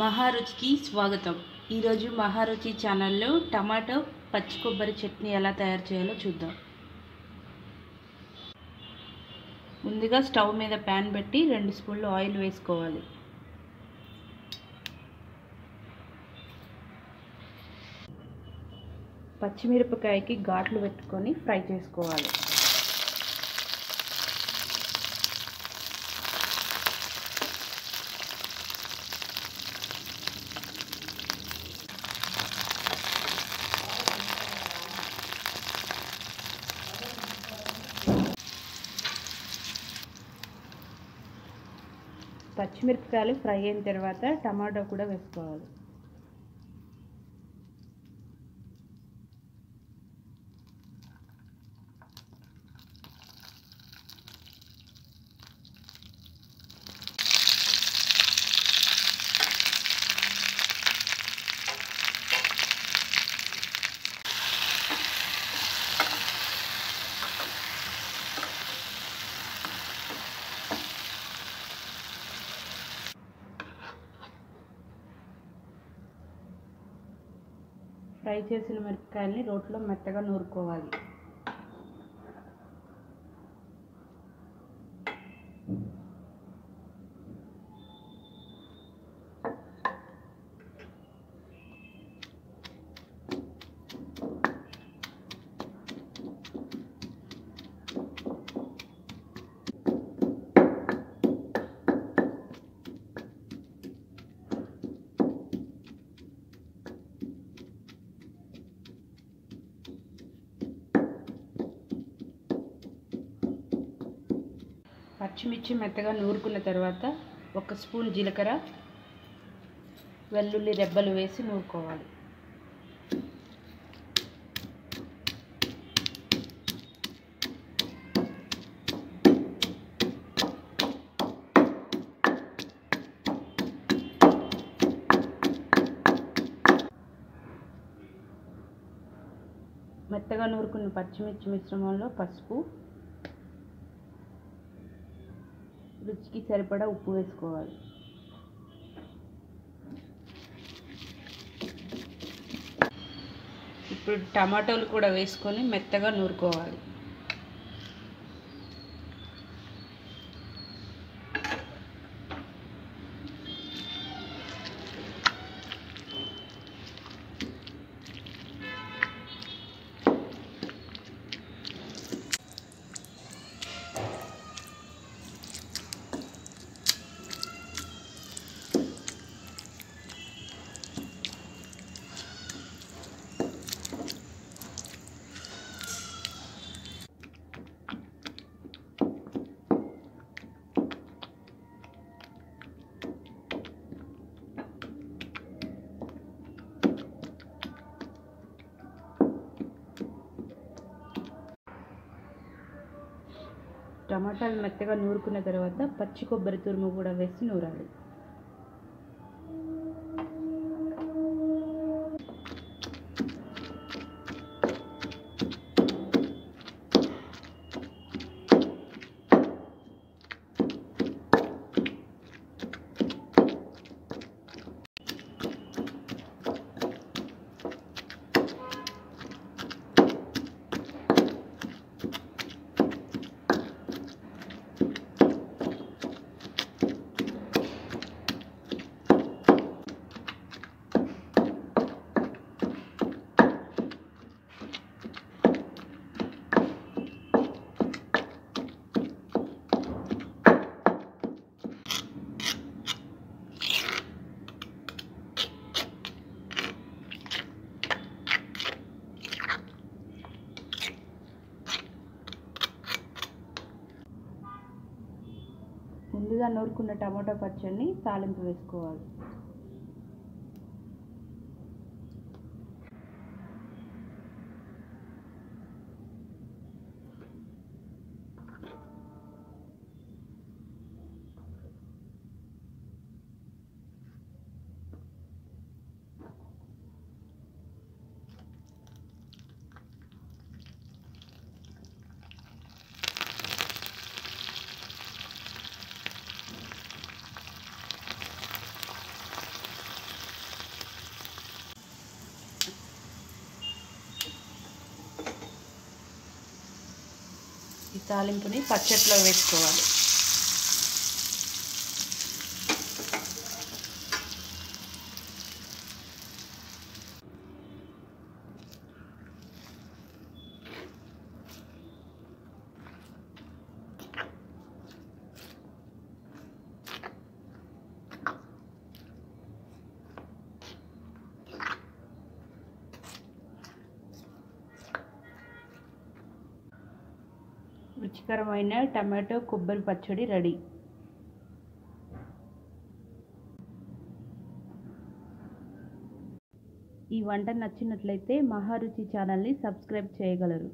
మహారుచికి స్వాగతం. ఈరోజు మహారుచి ఛానల్లో టమాటో పచ్చి కొబ్బరి చట్నీ ఎలా తయారు చేయాలో చూద్దాం. ముందుగా స్టవ్ మీద ప్యాన్ పెట్టి 2 స్పూన్లు ఆయిల్ వేసుకోవాలి. పచ్చిమిరపకాయకి ఘాట్లు పెట్టుకొని ఫ్రై చేసుకోవాలి. పచ్చిమిరపకాయలు ఫ్రై అయిన తర్వాత టమాటో కూడా వేసుకోవాలి. ఫ్రై చేసిన మిరపకాయల్ని రోట్లో మెత్తగా నూరుకోవాలి. పచ్చిమిర్చి మెత్తగా నూరుకున్న తర్వాత 1 స్పూన్ జీలకర్ర, వెల్లుల్లి రెబ్బలు వేసి నూరుకోవాలి. మెత్తగా నూరుకున్న పచ్చిమిర్చి మిశ్రమంలో పసుపు, రుచికి సరిపడా ఉప్పు వేసుకోవాలి. ఇప్పుడు టమాటోలు కూడా వేసుకొని మెత్తగా నూరుకోవాలి. టమాటాలు మెత్తగా నూరుకున్న తర్వాత పచ్చి కొబ్బరి తురుము కూడా వేసి నూరాలి. ముందుగా నూరుకున్న టమాటో పచ్చడిని తాలింపు వేసుకోవాలి. ఈ తాలింపుని పచ్చట్లో వేసుకోవాలి. రుచికరమైన టమాటో కొబ్బరి పచ్చడి రెడీ. ఈ వంట నచ్చినట్లయితే మహారుచి ఛానల్ని సబ్స్క్రైబ్ చేయగలరు.